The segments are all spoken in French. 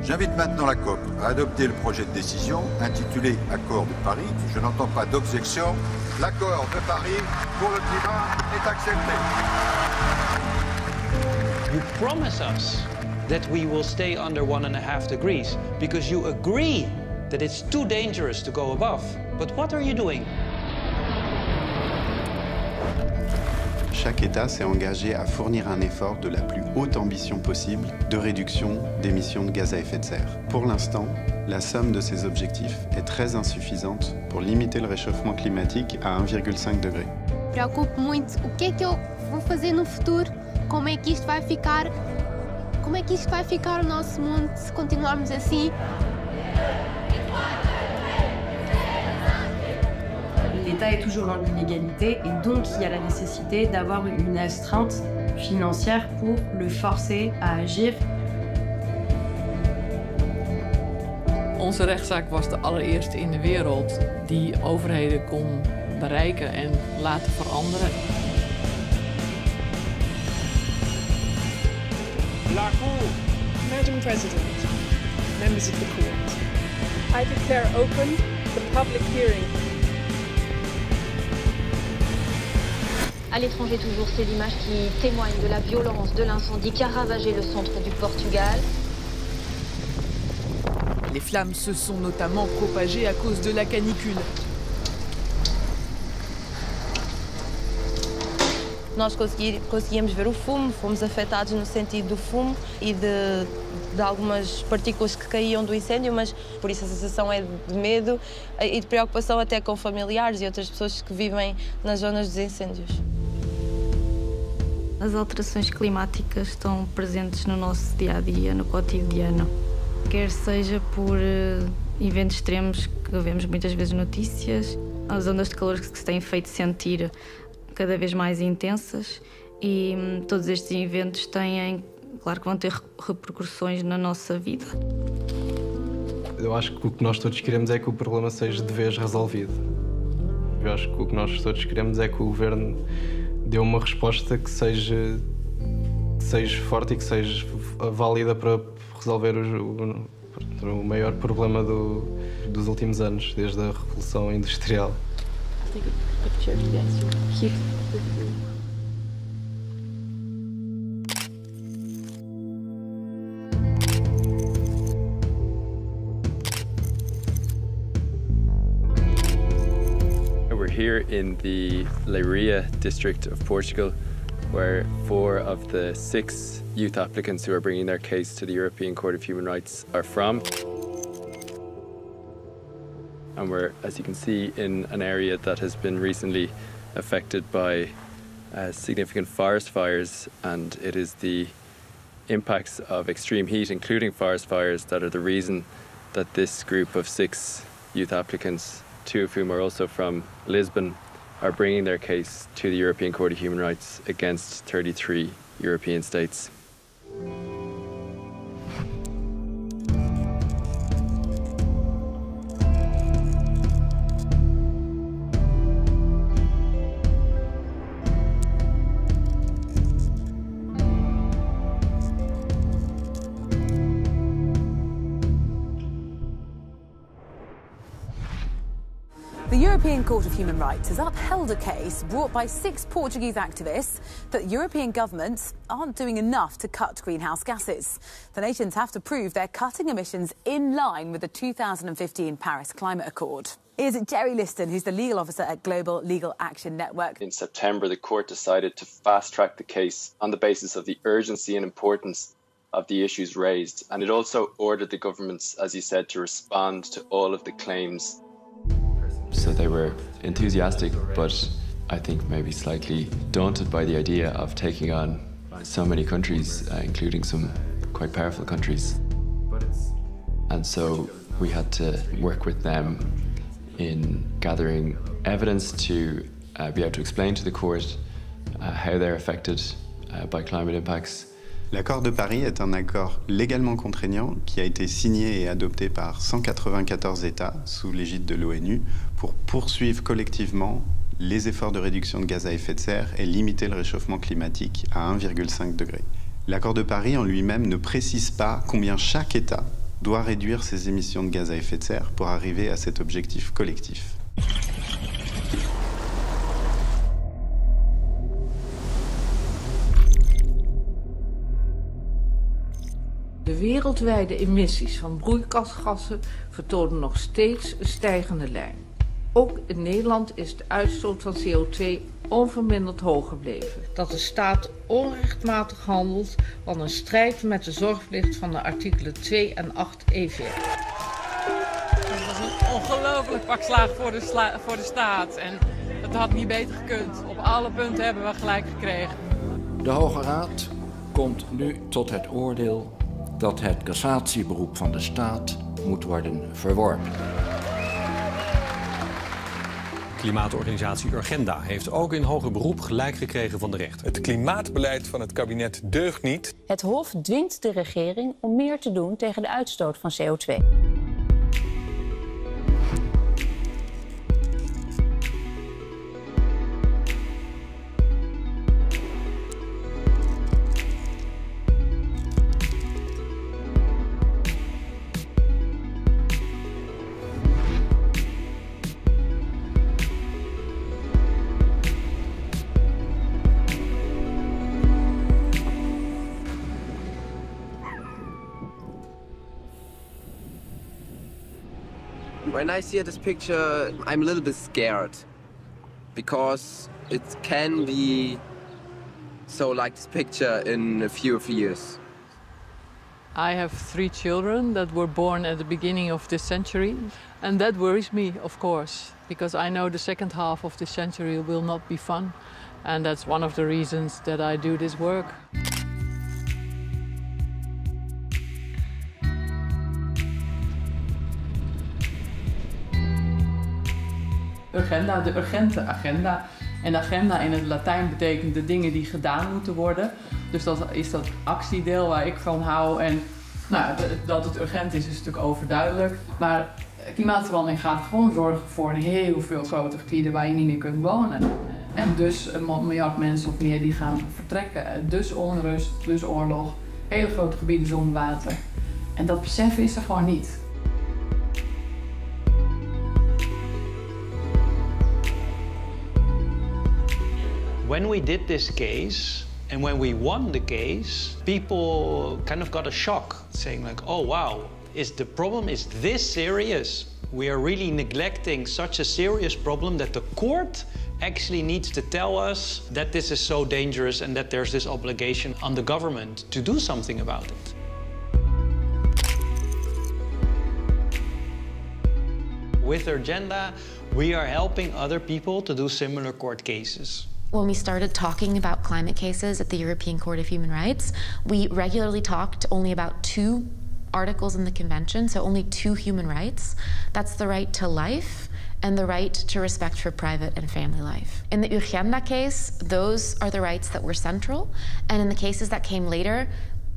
J'invite maintenant la COP à adopter le projet de décision intitulé Accord de Paris. Je n'entends pas d'objection. L'accord de Paris pour le climat est accepté. You promise us that we will stay under 1.5 degrees because you agree that it's too dangerous to go above. But what are you doing? Chaque État s'est engagé à fournir un effort de la plus haute ambition possible de réduction d'émissions de gaz à effet de serre. Pour l'instant, la somme de ces objectifs est très insuffisante pour limiter le réchauffement climatique à 1,5 degré. Preocupe muito o que é que eu vou fazer no futuro, como é que isto vai ficar, como é que isto vai ficar o nosso mundo se continuarmos assim. L'État est toujours dans l'illégalité et donc il y a la nécessité d'avoir une astreinte financière pour le forcer à agir. Onze rechtszaak was de allereerste in de wereld die overheden kon bereiken en laten veranderen. La Cour. Madam President, members of the Court, I declare open the public hearing. À l'étranger toujours, c'est l'image qui témoigne de la violence de l'incendie qui a ravagé le centre du Portugal. Les flammes se sont notamment propagées à cause de la canicule. Nós conseguíamos ver o fumo, fomos afetados no sentido do fumo e de algumas partículas que caíam do incêndio, mas por isso a sensação é de medo e de preocupação até com familiares e outras pessoas que vivem nas zonas dos incêndios. As alterações climáticas estão presentes no nosso dia-a-dia, no cotidiano. Quer seja por eventos extremos que vemos muitas vezes notícias, as ondas de calor que se têm feito sentir cada vez mais intensas e todos estes eventos têm, claro que vão ter repercussões na nossa vida. Eu acho que o que nós todos queremos é que o problema seja de vez resolvido. Eu acho que o que nós todos queremos é que o governo dê uma resposta que seja forte e que seja válida para resolver o maior problema dos últimos anos, desde a Revolução Industrial. We're here in the Leiria district of Portugal, where 4 of the 6 youth applicants who are bringing their case to the European Court of Human Rights are from. And we're, as you can see, in an area that has been recently affected by significant forest fires, and it is the impacts of extreme heat, including forest fires, that are the reason that this group of 6 youth applicants, 2 of whom are also from Lisbon, are bringing their case to the European Court of Human Rights against 33 European states. The European Court of Human Rights has upheld a case brought by 6 Portuguese activists that European governments aren't doing enough to cut greenhouse gases. The nations have to prove they're cutting emissions in line with the 2015 Paris Climate Accord. Here's Jerry Liston, who's the legal officer at Global Legal Action Network. In September, the court decided to fast-track the case on the basis of the urgency and importance of the issues raised, and it also ordered the governments, as you said, to respond to all of the claims. So they were enthusiastic, but I think maybe slightly daunted by the idea of taking on so many countries, including some quite powerful countries. And so we had to work with them in gathering evidence to be able to explain to the court how they're affected by climate impacts. L'accord de Paris est un accord légalement contraignant qui a été signé et adopté par 194 États sous l'égide de l'ONU pour poursuivre collectivement les efforts de réduction de gaz à effet de serre et limiter le réchauffement climatique à 1,5 degré. L'accord de Paris en lui-même ne précise pas combien chaque État doit réduire ses émissions de gaz à effet de serre pour arriver à cet objectif collectif. De wereldwijde emissies van broeikasgassen vertonen nog steeds een stijgende lijn. Ook in Nederland is de uitstoot van CO2 onverminderd hoog gebleven. Dat de staat onrechtmatig handelt, wat een strijd met de zorgplicht van de artikelen 2 en 8 EV. Dat was een ongelooflijk pak slaag voor de staat. En dat had niet beter gekund. Op alle punten hebben we gelijk gekregen. De Hoge Raad komt nu tot het oordeel dat het cassatieberoep van de staat moet worden verworpen. Klimaatorganisatie Urgenda heeft ook in hoger beroep gelijk gekregen van de rechter. Het klimaatbeleid van het kabinet deugt niet. Het Hof dwingt de regering om meer te doen tegen de uitstoot van CO2. When I see this picture, I'm a little bit scared because it can be so like this picture in a few years. I have 3 children that were born at the beginning of this century. And that worries me, of course, because I know the second half of this century will not be fun. And that's one of the reasons that I do this work. Urgenda, de urgente agenda. En agenda in het Latijn betekent de dingen die gedaan moeten worden. Dus dat is dat actiedeel waar ik van hou. En nou, dat het urgent is natuurlijk overduidelijk. Maar klimaatverandering gaat gewoon zorgen voor een heel veel groter gebieden waar je niet meer kunt wonen. En dus 1 miljard mensen of meer die gaan vertrekken. Dus onrust, dus oorlog. Hele grote gebieden zonder water. En dat besef is er gewoon niet. When we did this case, and when we won the case, people kind of got a shock, saying like, oh wow, the problem is this serious? We are really neglecting such a serious problem that the court actually needs to tell us that this is so dangerous and that there's this obligation on the government to do something about it. With Urgenda, we are helping other people to do similar court cases. When we started talking about climate cases at the European Court of Human Rights, we regularly talked only about 2 articles in the convention, so only 2 human rights. That's the right to life and the right to respect for private and family life. In the Urgenda case, those are the rights that were central, and in the cases that came later,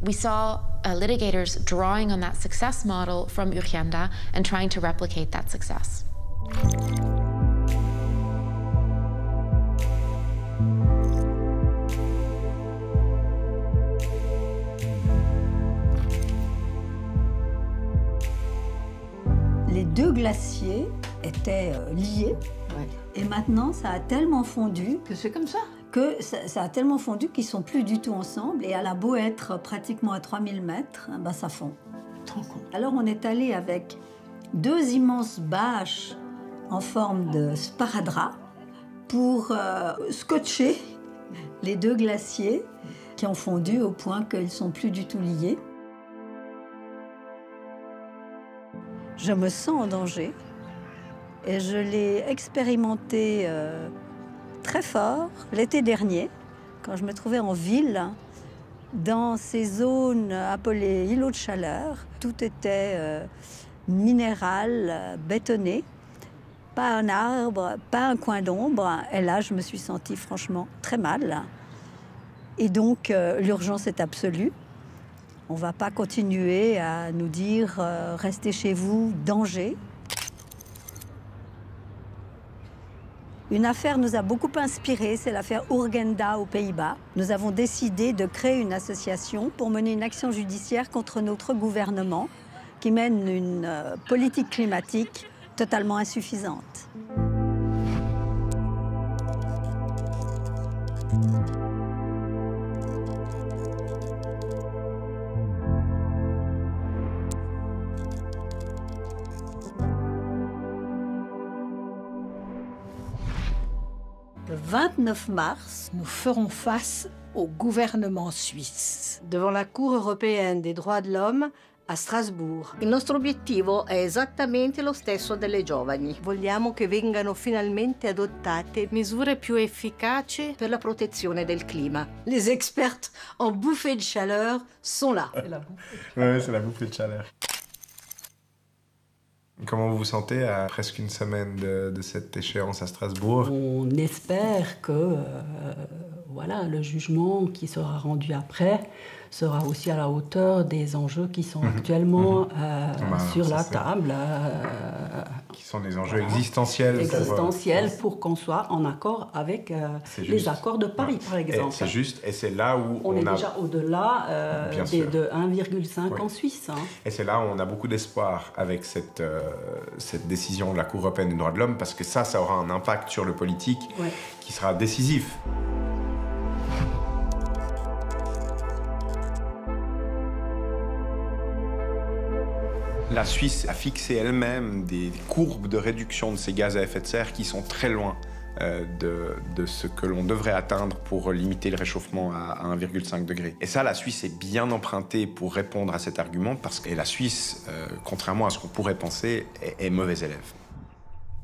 we saw litigators drawing on that success model from Urgenda and trying to replicate that success. Les 2 glaciers étaient liés, et maintenant ça a tellement fondu que c'est comme ça. Que ça a tellement fondu qu'ils sont plus du tout ensemble, et elle a beau être pratiquement à 3000 mètres, ben ça fond. Alors on est allé avec 2 immenses bâches en forme de sparadrap pour scotcher les 2 glaciers qui ont fondu au point qu'ils ne sont plus du tout liés. Je me sens en danger et je l'ai expérimenté très fort l'été dernier, quand je me trouvais en ville, dans ces zones appelées îlots de chaleur. Tout était minéral, bétonné, pas un arbre, pas un coin d'ombre. Et là, je me suis sentie franchement très mal. Et donc, l'urgence est absolue. On ne va pas continuer à nous dire « restez chez vous, danger ». Une affaire nous a beaucoup inspiré, c'est l'affaire Urgenda aux Pays-Bas. Nous avons décidé de créer une association pour mener une action judiciaire contre notre gouvernement qui mènent une politique climatique totalement insuffisante. Le 29 mars, nous ferons face au gouvernement suisse devant la Cour européenne des droits de l'homme a Strasbourg. Il nostro obiettivo è esattamente lo stesso delle giovani. Vogliamo che vengano finalmente adottate misure più efficaci per la protezione del clima. Les experts en bouffée de chaleur sont là. Oui, c'est la bouffée de chaleur. Comment vous vous sentez à presque une semaine de cette échéance à Strasbourg? On espère que voilà, le jugement qui sera rendu après sera aussi à la hauteur des enjeux qui sont actuellement sur la table. Qui sont des enjeux existentiels. Existentiels pour qu'on soit en accord avec les accords de Paris, par exemple. C'est juste, et c'est là où on est déjà au-delà de 1,5 en Suisse. Hein. Et c'est là où on a beaucoup d'espoir avec cette décision de la Cour européenne des droits de l'homme, parce que ça aura un impact sur le politique qui sera décisif. La Suisse a fixé elle-même des courbes de réduction de ces gaz à effet de serre qui sont très loin de ce que l'on devrait atteindre pour limiter le réchauffement à 1,5 degré. Et ça, la Suisse est bien empruntée pour répondre à cet argument, parce que la Suisse, contrairement à ce qu'on pourrait penser, est mauvais élève.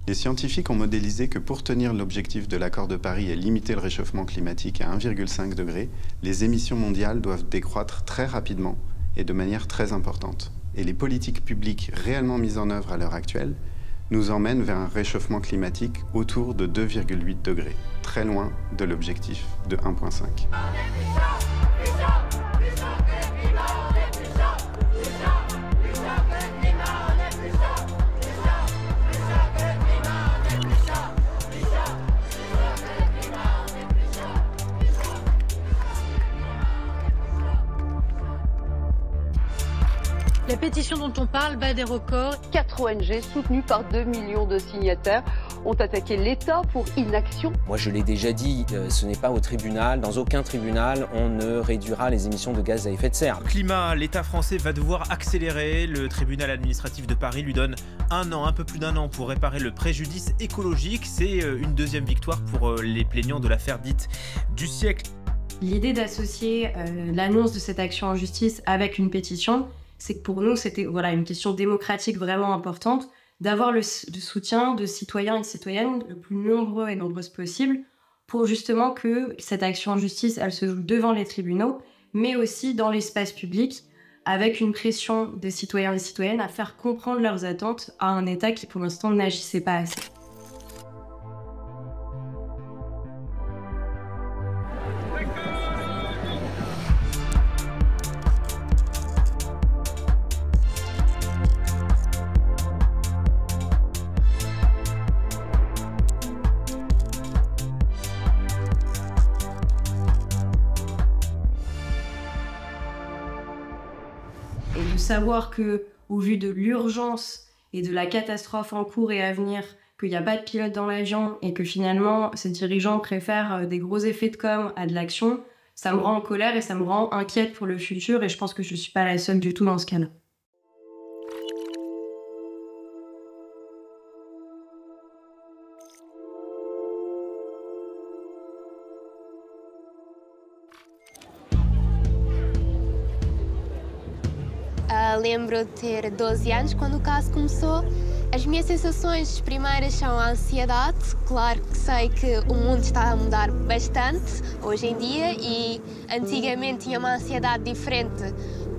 Les scientifiques ont modélisé que pour tenir l'objectif de l'accord de Paris et limiter le réchauffement climatique à 1,5 degré, les émissions mondiales doivent décroître très rapidement et de manière très importante. Et les politiques publiques réellement mises en œuvre à l'heure actuelle nous emmènent vers un réchauffement climatique autour de 2,8 degrés, très loin de l'objectif de 1,5. La pétition dont on parle bat des records. 4 ONG soutenues par 2 millions de signataires ont attaqué l'État pour inaction. Moi je l'ai déjà dit, ce n'est pas au tribunal, dans aucun tribunal on ne réduira les émissions de gaz à effet de serre. Climat, l'État français va devoir accélérer. Le tribunal administratif de Paris lui donne un peu plus d'un an pour réparer le préjudice écologique. C'est une deuxième victoire pour les plaignants de l'affaire dite du siècle. L'idée d'associer l'annonce de cette action en justice avec une pétition, c'est que pour nous, c'était une question démocratique vraiment importante, d'avoir le soutien de citoyens et citoyennes le plus nombreux et nombreuses possible, pour justement que cette action en justice, elle se joue devant les tribunaux, mais aussi dans l'espace public, avec une pression des citoyens et citoyennes à faire comprendre leurs attentes à un État qui, pour l'instant, n'agissait pas assez. Et de savoir que, au vu de l'urgence et de la catastrophe en cours et à venir, qu'il n'y a pas de pilote dans l'avion et que finalement ces dirigeants préfèrent des gros effets de com à de l'action, ça me rend en colère et ça me rend inquiète pour le futur, et je pense que je ne suis pas la seule du tout dans ce cas-là. Lembro de ter 12 anos quando o caso começou. As minhas sensações primeiras são a ansiedade. Claro que sei que o mundo está a mudar bastante hoje em dia e antigamente tinha uma ansiedade diferente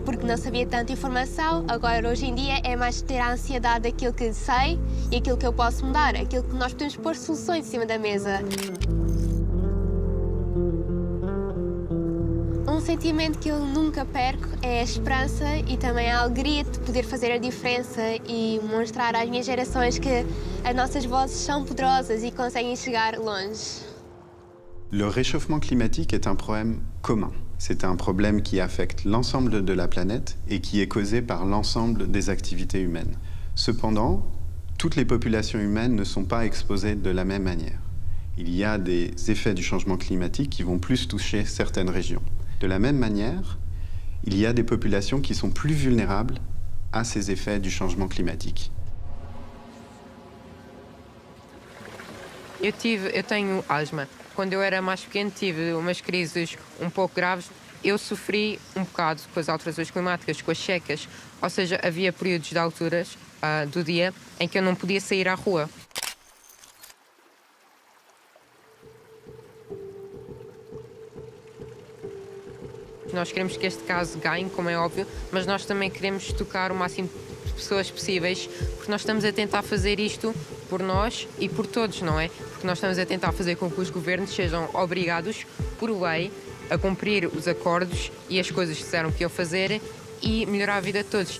porque não sabia tanta informação. Agora, hoje em dia, é mais ter a ansiedade daquilo que sei e aquilo que eu posso mudar, aquilo que nós podemos pôr soluções em cima da mesa. Um sentimento que eu nunca perco é a esperança e também a alegria de poder fazer a diferença e mostrar às minhas gerações que as nossas vozes são poderosas e conseguem chegar longe. Le réchauffement climatique est un problème commun. C'est un problème qui affecte l'ensemble de la planète et qui est causé par l'ensemble des activités humaines. Cependant, toutes les populations humaines ne sont pas exposées de la même manière. Il y a des effets du changement climatique qui vont plus toucher certaines régions. De la même manière, il y a des populations qui sont plus vulnérables a ces effets du changement climatique. Eu tenho asma. Quando eu era mais pequeno tive umas crises um pouco graves. Eu sofri bocado com as alterações climáticas, com as secas. Ou seja, havia períodos de alturas do dia em que eu não podia sair à rua. Nós queremos que este caso ganhe, como é óbvio, mas nós também queremos tocar o máximo de pessoas possíveis, porque nós estamos a tentar fazer isto por nós e por todos, não é? Porque nós estamos a tentar fazer com que os governos sejam obrigados, por lei, a cumprir os acordos e as coisas que disseram que iam fazer e melhorar a vida de todos.